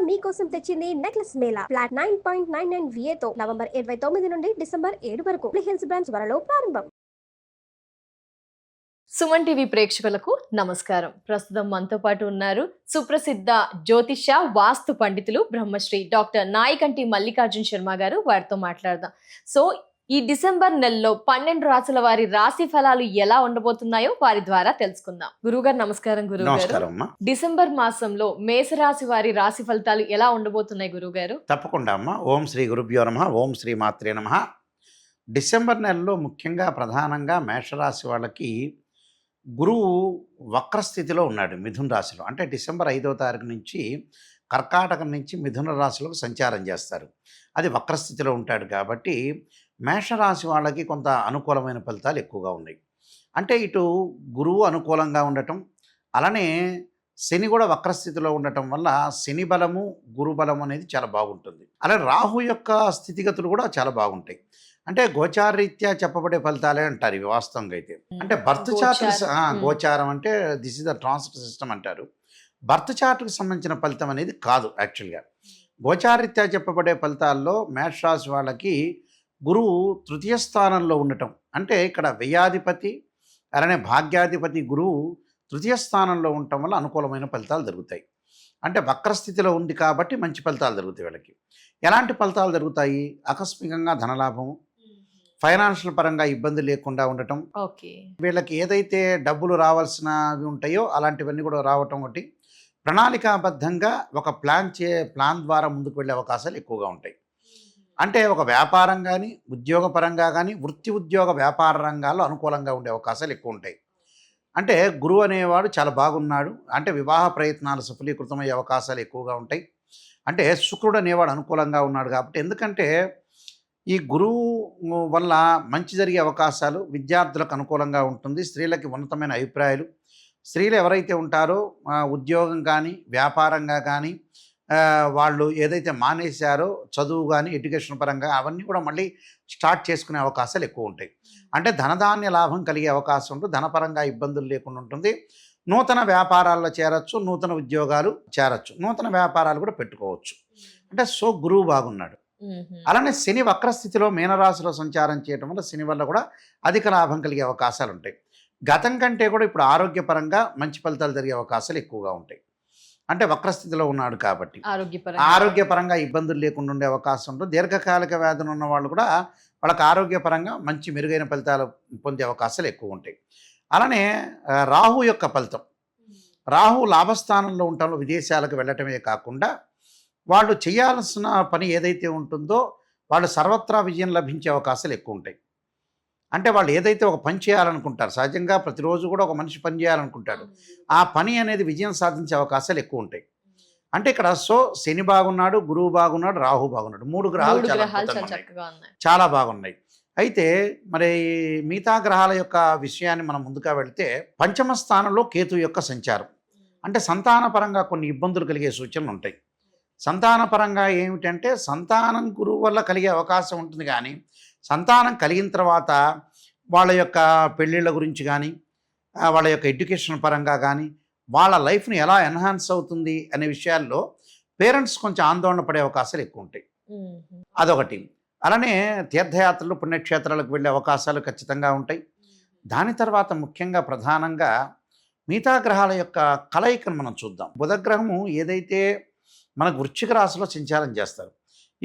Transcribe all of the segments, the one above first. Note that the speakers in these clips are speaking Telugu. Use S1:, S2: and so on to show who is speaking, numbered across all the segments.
S1: మీకోసం తెచ్చింది నెక్లెస్ మేళా ఫ్లాట్ 9.99 VA తో నవంబర్ 29 నుండి డిసెంబర్ 7 వరకు హిల్స్ బ్రాంచ్ త్వరలో ప్రారంభం.
S2: సుమన్ టీవీ ప్రేక్షకులకు నమస్కారం. ప్రస్తుతం మనతో పాటు ఉన్నారు సుప్రసిద్ధ జ్యోతిష వాస్తు పండితులు బ్రహ్మశ్రీ డాక్టర్ నాయకంటి మల్లికార్జున శర్మ గారు. వారితో మాట్లాడదాం. సో ఈ డిసెంబర్ నెలలో 12 రాశుల వారి రాశి ఫలాలు ఎలా ఉండబోతున్నాయో వారి ద్వారా తెలుసుకుందాం. గురుగారు నమస్కారం. గురుగారు, డిసెంబర్ మాసంలో మేషరాశి వారి రాశి ఫలితాలు ఎలా ఉండబోతున్నాయి గురుగారు?
S3: తప్పకుండా అమ్మా. ఓం శ్రీ గురుభ్యో నమః. ఓం శ్రీ మాత్రే నమః. డిసెంబర్ నెలలో ముఖ్యంగా ప్రధానంగా మేషరాశి వాళ్ళకి గురువు వక్రస్థితిలో ఉన్నాడు మిథున రాశిలో. అంటే డిసెంబర్ 5వ తారీఖు నుంచి కర్కాటకం నుంచి మిథున రాశిలోకి సంచారం చేస్తారు. అది వక్రస్థితిలో ఉంటాడు కాబట్టి మేషరాశి వాళ్ళకి కొంత అనుకూలమైన ఫలితాలు ఎక్కువగా ఉన్నాయి. అంటే ఇటు గురువు అనుకూలంగా ఉండటం, అలానే శని కూడా వక్రస్థితిలో ఉండటం వల్ల శని బలము గురు బలం అనేది చాలా బాగుంటుంది. అలాగే రాహు యొక్క స్థితిగతులు కూడా చాలా బాగుంటాయి. అంటే గోచారరీత్యా చెప్పబడే ఫలితాలే అంటారు ఇవి వాస్తవంగా అయితే. అంటే బర్త్ చార్ట్ గోచారం అంటే this is the transit system అంటారు. బర్త్ చార్ట్కి సంబంధించిన ఫలితం అనేది కాదు. యాక్చువల్గా గోచారరీత్యా చెప్పబడే ఫలితాల్లో మేషరాశి వాళ్ళకి గురువు తృతీయ స్థానంలో ఉండటం, అంటే ఇక్కడ వ్యయాధిపతి అలానే భాగ్యాధిపతి గురువు తృతీయ స్థానంలో ఉండటం వల్ల అనుకూలమైన ఫలితాలు జరుగుతాయి. అంటే వక్రస్థితిలో ఉంది కాబట్టి మంచి ఫలితాలు జరుగుతాయి. వీళ్ళకి ఎలాంటి ఫలితాలు జరుగుతాయి? ఆకస్మికంగా ధనలాభము, ఫైనాన్షియల్ పరంగా ఇబ్బంది లేకుండా ఉండటం, వీళ్ళకి ఏదైతే డబ్బులు రావాల్సినవి ఉంటాయో అలాంటివన్నీ కూడా రావటం, ఒకటి ప్రణాళికాబద్ధంగా ఒక ప్లాన్ ద్వారా ముందుకు వెళ్ళే అవకాశాలు ఎక్కువగా ఉంటాయి. అంటే ఒక వ్యాపారం కానీ ఉద్యోగపరంగా కానీ వృత్తి ఉద్యోగ వ్యాపార రంగాల్లో అనుకూలంగా ఉండే అవకాశాలు ఎక్కువ ఉంటాయి. అంటే గురువు అనేవాడు చాలా బాగున్నాడు అంటే వివాహ ప్రయత్నాలు సఫలీకృతమయ్యే అవకాశాలు ఎక్కువగా ఉంటాయి. అంటే శుక్రుడు అనేవాడు అనుకూలంగా ఉన్నాడు కాబట్టి, ఎందుకంటే ఈ గురువు వల్ల మంచి జరిగే అవకాశాలు విద్యార్థులకు అనుకూలంగా ఉంటుంది. స్త్రీలకి ఉన్నతమైన అభిప్రాయాలు, స్త్రీలు ఎవరైతే ఉంటారో ఉద్యోగం కానీ వ్యాపారంగా కానీ వాళ్ళు ఏదైతే మానేశారో చదువు కానీ ఎడ్యుకేషన్ పరంగా అవన్నీ కూడా మళ్ళీ స్టార్ట్ చేసుకునే అవకాశాలు ఎక్కువ ఉంటాయి. అంటే ధనధాన్య లాభం కలిగే అవకాశం ఉంటుంది. ధనపరంగా ఇబ్బందులు లేకుండా ఉంటుంది. నూతన వ్యాపారాల్లో చేరచ్చు, నూతన ఉద్యోగాలు చేరచ్చు, నూతన వ్యాపారాలు కూడా పెట్టుకోవచ్చు. అంటే గురువు బాగున్నాడు. అలానే శని వక్రస్థితిలో మీనరాశిలో సంచారం చేయడం వల్ల శని వల్ల కూడా అధిక లాభం కలిగే అవకాశాలు ఉంటాయి. గతం కంటే కూడా ఇప్పుడు ఆరోగ్యపరంగా మంచి ఫలితాలు జరిగే అవకాశాలు ఎక్కువగా ఉంటాయి. అంటే వక్రస్థితిలో ఉన్నాడు కాబట్టి ఆరోగ్యపరంగా ఇబ్బందులు లేకుండా ఉండే అవకాశం ఉంటుంది. దీర్ఘకాలిక వ్యాధులు ఉన్న వాళ్ళు కూడా వాళ్ళకి ఆరోగ్యపరంగా మంచి మెరుగైన ఫలితాలు పొందే అవకాశాలు ఎక్కువ ఉంటాయి. అలానే రాహు యొక్క ఫలితం, రాహు లాభస్థానంలో ఉండటంలో విదేశాలకు వెళ్ళటమే కాకుండా వాళ్ళు చేయాల్సిన పని ఏదైతే ఉంటుందో వాళ్ళు సర్వత్రా విజయం లభించే అవకాశాలు ఎక్కువ ఉంటాయి. అంటే వాళ్ళు ఏదైతే ఒక పని చేయాలనుకుంటారు, సహజంగా ప్రతిరోజు కూడా ఒక మనిషి పని చేయాలనుకుంటాడు, ఆ పని అనేది విజయం సాధించే అవకాశాలు ఎక్కువ ఉంటాయి. అంటే ఇక్కడ శని బాగున్నాడు, గురువు బాగున్నాడు, రాహు బాగున్నాడు, 3 గ్రహాలు చాలా బాగున్నాయి. అయితే మరి మిగతా గ్రహాల యొక్క విషయాన్ని మనం ముందుగా వెళితే పంచమ స్థానంలో కేతు యొక్క సంచారం, అంటే సంతానపరంగా కొన్ని ఇబ్బందులు కలిగే సూచనలు ఉంటాయి. సంతానపరంగా ఏమిటంటే సంతానం గురువు వల్ల కలిగే అవకాశం ఉంటుంది, కానీ సంతానం కలిగిన తర్వాత వాళ్ళ యొక్క పెళ్ళిళ్ళ గురించి కానీ వాళ్ళ యొక్క ఎడ్యుకేషన్ పరంగా కానీ వాళ్ళ లైఫ్ని ఎలా ఎన్హాన్స్ అవుతుంది అనే విషయాల్లో పేరెంట్స్ కొంచెం ఆందోళన పడే అవకాశాలు ఎక్కువ ఉంటాయి. అదొకటి. అలానే తీర్థయాత్రలు పుణ్యక్షేత్రాలకు వెళ్ళే అవకాశాలు ఖచ్చితంగా ఉంటాయి. దాని తర్వాత ముఖ్యంగా ప్రధానంగా మిగతా గ్రహాల యొక్క కలయికను మనం చూద్దాం. బుధగ్రహము ఏదైతే మనకు వృశ్చిక రాశిలో సంచారం చేస్తారు,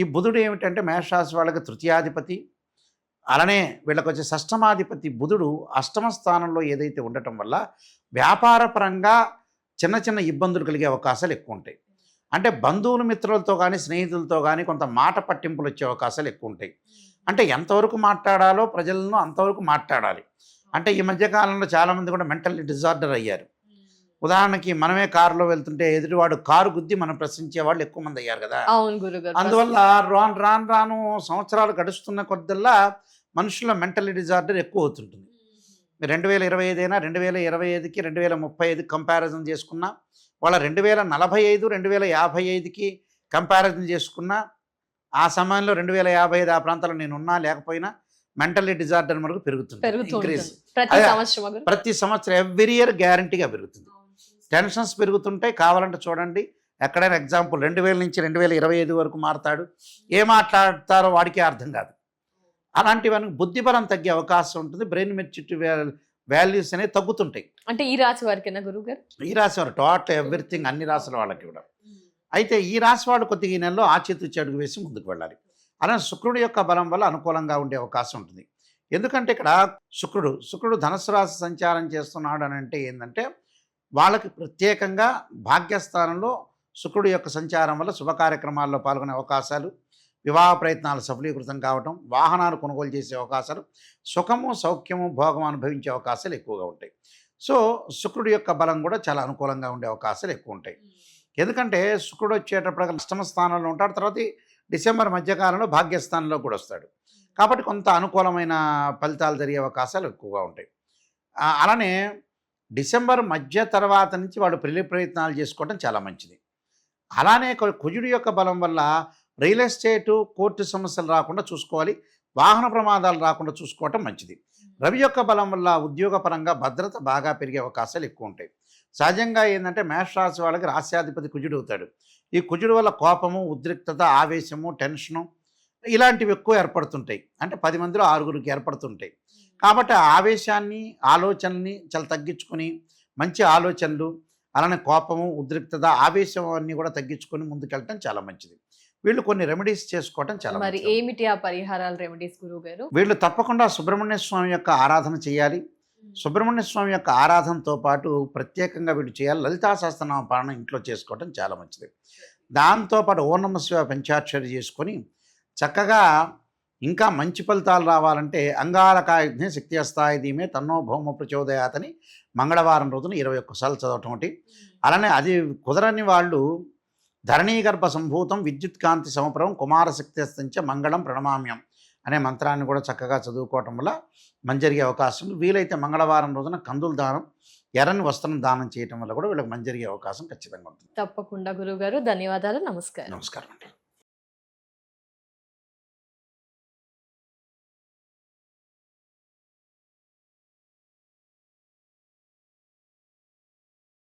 S3: ఈ బుధుడు ఏమిటంటే మేషరాశి వాళ్ళకి తృతీయాధిపతి, అలానే వీళ్ళకి వచ్చే షష్టమాధిపతి బుధుడు అష్టమ స్థానంలో ఏదైతే ఉండటం వల్ల వ్యాపారపరంగా చిన్న చిన్న ఇబ్బందులు కలిగే అవకాశాలు ఎక్కువ ఉంటాయి. అంటే బంధువుల మిత్రులతో కానీ స్నేహితులతో కానీ కొంత మాట పట్టింపులు వచ్చే అవకాశాలు ఎక్కువ ఉంటాయి. అంటే ఎంతవరకు మాట్లాడాలో ప్రజలను అంతవరకు మాట్లాడాలి. అంటే ఈ మధ్యకాలంలో చాలామంది కూడా మెంటల్ డిజార్డర్ అయ్యారు. ఉదాహరణకి మనమే కారులో వెళ్తుంటే ఎదుటివాడు కారు గుద్ది మనం ప్రశ్నించే వాళ్ళు ఎక్కువ మంది అయ్యారు కదా. అందువల్ల రాను సంవత్సరాలు గడుస్తున్న కొద్దల్లా మనుషుల మెంటల్ డిజార్డర్ ఎక్కువ అవుతుంటుంది. 2025 అయినా 2025కి 2035 కంపారిజన్ చేసుకున్నా, వాళ్ళ 2045 2055కి కంపారిజన్ చేసుకున్నా, ఆ సమయంలో 2055 ఆ ప్రాంతాల్లో నేను ఉన్నా లేకపోయినా మెంటల్ డిజార్డర్ మనకు పెరుగుతుంది. ప్రతి సంవత్సరం ఎవ్రీ ఇయర్ గ్యారంటీగా పెరుగుతుంది. టెన్షన్స్ పెరుగుతుంటాయి. కావాలంటే చూడండి, ఎక్కడైనా ఎగ్జాంపుల్ 2000 నుంచి 2025 వరకు మారతాడు. ఏ మాట్లాడతారో వాడికే అర్థం కాదు. అలాంటివన్నీ బుద్ధిబలం తగ్గే అవకాశం ఉంటుంది. బ్రెయిన్ మెచ్యూరిటీ వాల్యూస్ అనేవి తగ్గుతుంటాయి.
S2: అంటే ఈ రాశి వారికేనా గురువు గారు?
S3: ఈ రాశి వారు టోటల్ ఎవ్రీథింగ్ అన్ని రాశుల వాళ్ళకి కూడా. అయితే ఈ రాశి వాళ్ళు కొద్దిగా ఈ నెలలో ఆచితూచి అడుగు వేసి ముందుకు వెళ్ళాలి. అలానే శుక్రుడి యొక్క బలం వల్ల అనుకూలంగా ఉండే అవకాశం ఉంటుంది. ఎందుకంటే ఇక్కడ శుక్రుడు ధనుసు రాశి సంచారం చేస్తున్నాడు అని అంటే ఏంటంటే వాళ్ళకి ప్రత్యేకంగా భాగ్యస్థానంలో శుక్రుడి యొక్క సంచారం వల్ల శుభ కార్యక్రమాల్లో పాల్గొనే అవకాశాలు, వివాహ ప్రయత్నాలు సఫలీకృతం కావటం, వాహనాలు కొనుగోలు చేసే అవకాశాలు, సుఖము సౌఖ్యము భోగం అనుభవించే అవకాశాలు ఎక్కువగా ఉంటాయి. సో శుక్రుడి యొక్క బలం కూడా చాలా అనుకూలంగా ఉండే అవకాశాలు ఎక్కువ ఉంటాయి. ఎందుకంటే శుక్రుడు వచ్చేటప్పుడు అష్టమ స్థానంలో ఉంటాడు, తర్వాత డిసెంబర్ మధ్యకాలంలో భాగ్యస్థానంలో కూడా వస్తాడు. కాబట్టి కొంత అనుకూలమైన ఫలితాలు జరిగే అవకాశాలు ఎక్కువగా ఉంటాయి. అలానే డిసెంబర్ మధ్య తర్వాత నుంచి వాడు పెళ్లి ప్రయత్నాలు చేసుకోవడం చాలా మంచిది. అలానే కుజుడి యొక్క బలం వల్ల రియల్ ఎస్టేటు కోర్టు సమస్యలు రాకుండా చూసుకోవాలి, వాహన ప్రమాదాలు రాకుండా చూసుకోవటం మంచిది. రవి యొక్క బలం వల్ల ఉద్యోగపరంగా భద్రత బాగా పెరిగే అవకాశాలు ఎక్కువ ఉంటాయి. సహజంగా ఏంటంటే మేషరాశి వాళ్ళకి రాశ్యాధిపతి కుజుడు అవుతాడు. ఈ కుజుడు వల్ల కోపము, ఉద్రిక్తత, ఆవేశము, టెన్షను ఇలాంటివి ఎక్కువ ఏర్పడుతుంటాయి. అంటే 10 మందిలో 6గురికి ఏర్పడుతుంటాయి. కాబట్టి ఆ ఆవేశాన్ని, ఆలోచనల్ని చాలా తగ్గించుకొని మంచి ఆలోచనలు, అలానే కోపము, ఉద్రిక్తత, ఆవేశం అన్నీ కూడా తగ్గించుకొని ముందుకెళ్ళటం చాలా మంచిది. వీళ్ళు కొన్ని రెమెడీస్ చేసుకోవటం చాలా
S2: మరి
S3: మంచిది.
S2: ఏమిటి ఆ పరిహారాలు, రెమెడీస్ గురువు గారు?
S3: వీళ్ళు తప్పకుండా సుబ్రహ్మణ్య స్వామి యొక్క ఆరాధన చేయాలి. సుబ్రహ్మణ్య స్వామి యొక్క ఆరాధనతో పాటు ప్రత్యేకంగా వీళ్ళు చేయాలి. లలితా సహస్రనామ పారాయణం ఇంట్లో చేసుకోవటం చాలా మంచిది. దాంతోపాటు ఓం నమః శివాయ పంచాక్షరి చేసుకొని చక్కగా ఇంకా మంచి ఫలితాలు రావాలంటే అంగారకాయుధ్నే శక్తి అస్థాయి ధీమే తన్నో భౌమ ప్రచోదయాతని మంగళవారం రోజున 21 సార్లు చదవటం ఒకటి. అలానే అది కుదరని వాళ్ళు ధరణీగర్భ సంభూతం విద్యుత్ కాంతి సమప్రభం కుమారశక్తి అస్తంచ మంగళం ప్రణమామ్యం అనే మంత్రాన్ని కూడా చక్కగా చదువుకోవటం వల్ల మంచి జరిగే అవకాశం. వీలైతే మంగళవారం రోజున కందుల దానం, ఎర్రని వస్త్రం దానం చేయటం వల్ల కూడా వీళ్ళకి మంచి జరిగే అవకాశం ఖచ్చితంగా ఉంటుంది.
S2: తప్పకుండా గురువు గారు, ధన్యవాదాలు. నమస్కారం.
S3: నమస్కారం అండి.